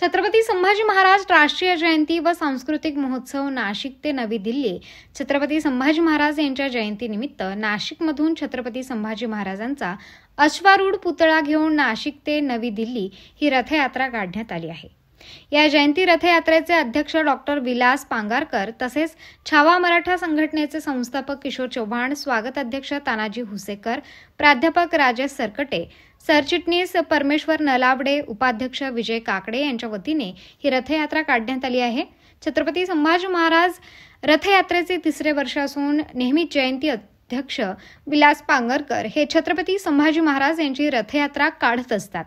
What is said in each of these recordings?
छत्रपती संभाजी महाराज राष्ट्रीय जयंती व सांस्कृतिक महोत्सव नाशिक ते नवी दिल्ली। छत्रपती संभाजी महाराज यांच्या जयंतीनिमित्त नाशिकमधून छत्रपती संभाजी महाराजांचा अश्वारूढ पुतळा घेऊन नाशिक ते नवी दिल्ली ही रथयात्रा काढण्यात आली आहे। या जयंती रथयात्रेचे अध्यक्ष डॉक्टर विलास पांगारकर तसेच छावा मराठा संघटनेचे संस्थापक किशोर चव्हाण, स्वागत अध्यक्ष तानाजी हुसेकर, प्राध्यापक राजेश सरकटे, सरचिटणीस परमेश्वर नलावडे, उपाध्यक्ष विजय काकडे यांच्या वतीने ही रथयात्रा काढण्यात आली आहे। छत्रपती संभाजी महाराज रथयात्रेचे तिसरे वर्ष असून नेहमी जयंती अध्यक्ष विलास पांगारकर हे छत्रपती संभाजी महाराज यांची रथयात्रा काढत असतात।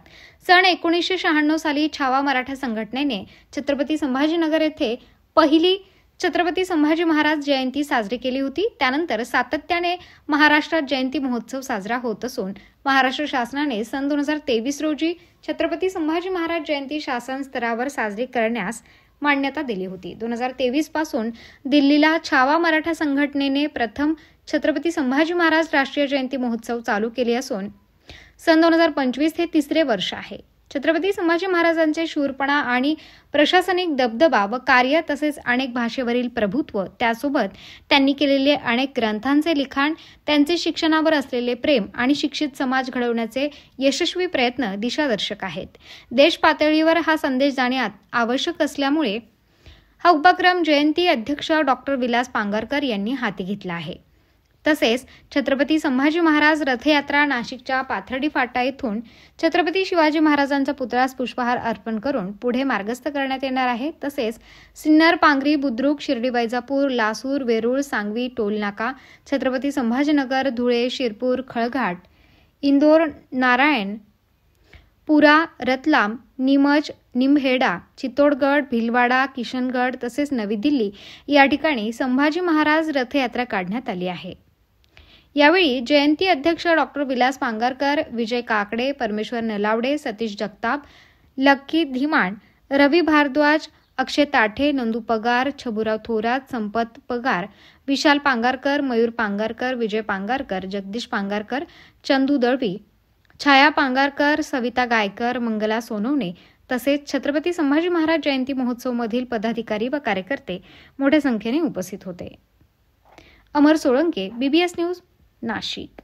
सन 1996 साली छावा मराठा संघटनेने छत्रपती संभाजीनगर येथे पहिली छत्रपती संभाजी महाराज जयंती साजरी केली होती। त्यानंतर सातत्याने महाराष्ट्रात जयंती महोत्सव साजरा होत असून महाराष्ट्र शासनाने सन 2023 रोजी छत्रपती संभाजी महाराज जयंती शासन स्तरावर साजरी करण्यास मान्यता दिली होती। 2023 पासून दिल्लीला छावा मराठा संघटनेने प्रथम छत्रपती संभाजी महाराज राष्ट्रीय जयंती महोत्सव चालू केले असून सन 2025 हे तिसरे वर्ष आहे। छत्रपती संभाजी महाराजांचे शूरपणा आणि प्रशासनिक दबदबा व कार्य तसेच अनेक भाषेवरील प्रभुत्व, त्यासोबत त्यांनी केलेले अनेक ग्रंथांचे लिखाण, त्यांचे शिक्षणावर असलेले प्रेम आणि शिक्षित समाज घडवण्याचे यशस्वी प्रयत्न दिशादर्शक आहेत। देश पातळीवर हा संदेश जाणे आवश्यक असल्यामुळे हा उपक्रम जयंती अध्यक्ष डॉक्टर विलास पांगारकर यांनी हाती घेतला आहे। तसेच छत्रपती संभाजी महाराज रथयात्रा नाशिकच्या पाथर्डी फाटा येथून छत्रपती शिवाजी महाराजांचा पुतळ्यास पुष्पहार अर्पण करून पुढे मार्गस्थ करण्यात येणार आहे। तसेच सिन्नर, पांगरी, बुद्रुक, शिर्डी, वैजापूर, लासूर, वेरूळ, सांगवी, टोलनाका, छत्रपती संभाजीनगर, धुळे, शिरपूर, खळघाट, इंदोर, नारायण, पुरा, रतलाम, नीमच, निमहेडा, चित्तोडगड, भिलवाडा, किशनगड तसेच नवी दिल्ली या ठिकाणी संभाजी महाराज रथयात्रा काढण्यात आली आहे। यावेळी जयंती अध्यक्ष डॉक्टर विलास पांगारकर, विजय काकडे, परमेश्वर नलावडे, सतीश जगताप, लक्की धीमान, रवी भारद्वाज, अक्षय ताठे, नंदू पगार, छबुराव थोरात, संपत पगार, विशाल पांगारकर, मयूर पांगारकर, विजय पांगारकर, जगदीश पांगारकर, चंदू दळवी, छाया पांगारकर, सविता गायकर, मंगला सोनवणे तसेच छत्रपती संभाजी महाराज जयंती महोत्सव मधील पदाधिकारी व कार्यकर्ते मोठ्या संख्येने उपस्थित होते। अमर सोळंके, बीबीएस न्यूज, नाशिक।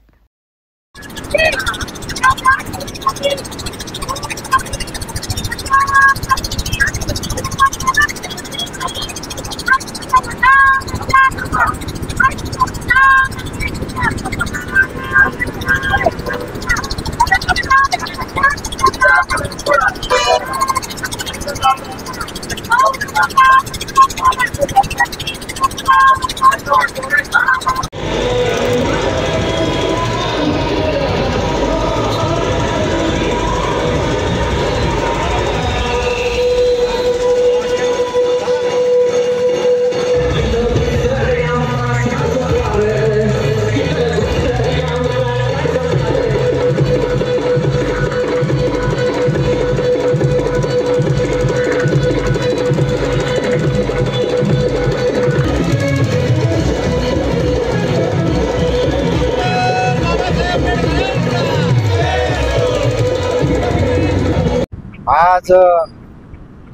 आज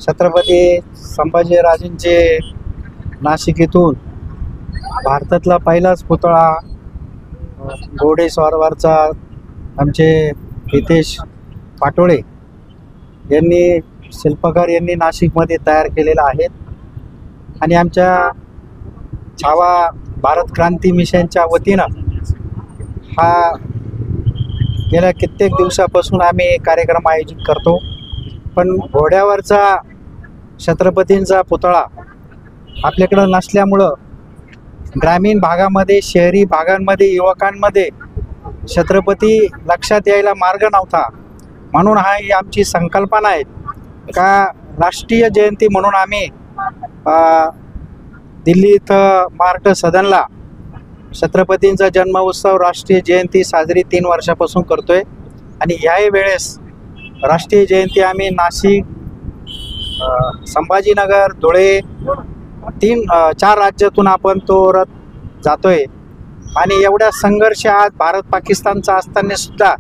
छत्रपती संभाजीराजांचे नाशिक येथून भारतातला पहिलाच पुतळा घोडेस्वारवरचा आमचे हितेश पाटोळे यांनी शिल्पकार यांनी नाशिकमध्ये तयार केलेला आहे आणि आमच्या छावा भारत क्रांती मिशनच्या वतीनं हा गेल्या कित्येक दिवसापासून आम्ही कार्यक्रम आयोजित करतो। पण घोड्यावरचा छत्रपतींचा पुतळा आपल्याकडं नसल्यामुळं ग्रामीण भागामध्ये, शहरी भागांमध्ये, युवकांमध्ये छत्रपती लक्षात यायला मार्ग नव्हता। म्हणून ही आमची संकल्पना आहे का राष्ट्रीय जयंती म्हणून आम्ही दिल्ली इथं महाराष्ट्र सदनला छत्रपतींचा जन्मोत्सव राष्ट्रीय जयंती साजरी 3 वर्षापासून करतोय आणि याही वेळेस राष्ट्रीय जयंती आम्ही नाशिक, संभाजीनगर, धुळे 4 राज्यातून आपण तो रथ जातोय आणि एवढा संघर्ष आज भारत पाकिस्तानचा असताना सुद्धा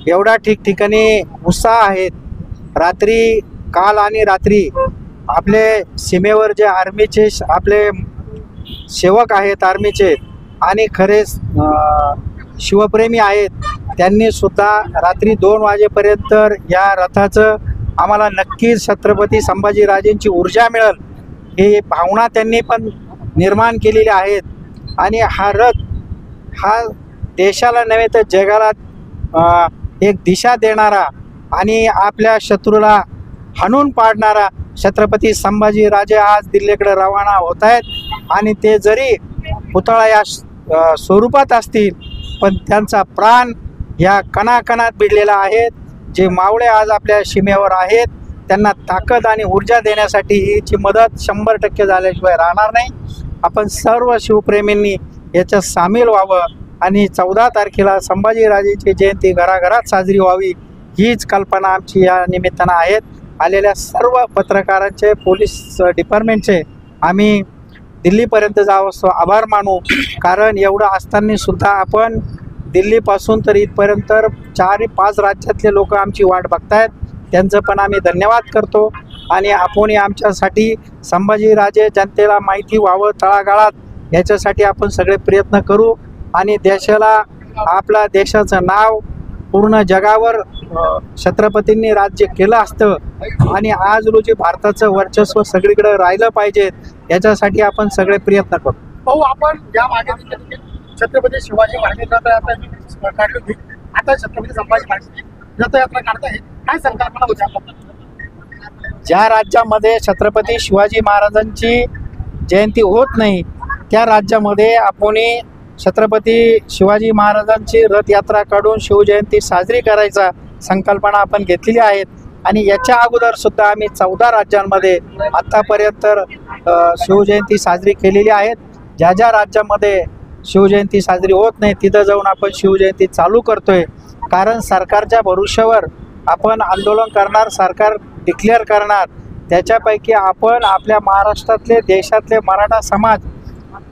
एवढा ठिकठिकाणी उत्साह आहेत। रात्री काल आणि रात्री आपले सीमेवर जे आर्मीचे आपले सेवक आहेत आर्मीचे आणि खरे शिवप्रेमी आहेत, त्यांनी सुद्धा रात्री 2 वाजेपर्यंत या रथाचं आम्हाला नक्कीच छत्रपती संभाजीराजेंची ऊर्जा मिळेल ही भावना त्यांनी पण निर्माण केलेली आहेत। आणि हा रथ हा देशाला नव्हे तर जगाला एक दिशा देणारा आणि आपल्या शत्रूला हाणून पाडणारा छत्रपती संभाजीराजे आज दिल्लीकडे रवाना होत आहेत। आणि ते जरी पुतळा या स्वरूपात असतील पण त्यांचा प्राण या कणाकणात भिडलेला आहे। जे मावळे आज आपल्या सीमेवर आहेत त्यांना ताकद आणि ऊर्जा देण्यासाठी हिची मदत 100% झाल्याशिवाय राहणार नाही। आपण सर्व शिवप्रेमींनी याच्यात सामील व्हावं आणि 14 तारखेला संभाजीराजेची जयंती घराघरात साजरी व्हावी हीच कल्पना आमची या निमित्तानं आहेत। आलेल्या सर्व पत्रकारांचे, पोलीस डिपार्टमेंटचे आम्ही दिल्लीपर्यंत जावं आभार मानू, कारण एवढं असताना सुद्धा आपण दिल्लीपासून तर इथपर्यंत 4-5 राज्यातले लोक आमची वाट बघतायत, त्यांचं पण आम्ही धन्यवाद करतो। आणि आपण आमच्यासाठी संभाजीराजे जनतेला माहिती व्हावं तळागाळात याच्यासाठी आपण सगळे प्रयत्न करू आणि देशाला आपल्या देशाचं नाव पूर्ण जगावर छत्रपतींनी राज्य केलं असतं आणि आज रोजी भारताचं वर्चस्व सगळीकडे राहिलं पाहिजे याच्यासाठी आपण सगळे प्रयत्न करू। भाऊ, आपण या मागे छत्रपती शिवाजी महाराज रथयात्रा काढली होती, आता छत्रपती संभाजी महाराज रथयात्रा काढताय, काय संकल्पना होती आपल्या? ज्या राज्यामध्ये छत्रपती शिवाजी महाराजांची जयंती होत नाही त्या राज्यामध्ये आपण छत्रपती शिवाजी महाराजांची रथयात्रा काढून शिवजयंती साजरी करायचा संकल्पना आपण घेतलेली आहेत। आणि याच्या अगोदर सुद्धा आम्ही 14 राज्यांमध्ये आत्तापर्यंत शिवजयंती साजरी केलेली आहेत। ज्या ज्या राज्यामध्ये शिवजयंती साजरी होत नाही तिथं जाऊन आपण शिवजयंती चालू करतोय, कारण सरकारच्या भरोश्यावर आपण आंदोलन करणार, सरकार डिक्लेअर करणार, त्याच्यापैकी आपण आपल्या महाराष्ट्रातले देशातले मराठा समाज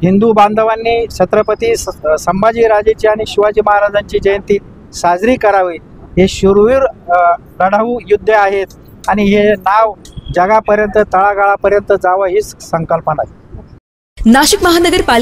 हिंदू बांधवांनी छत्रपती संभाजीराजेची आणि शिवाजी महाराजांची जयंती साजरी करावी। हे शूरवीर लढाऊ युद्ध आहेत आणि हे नाव जगापर्यंत तळागाळापर्यंत जावं हीच संकल्पना आहे। नाशिक महानगरपालिका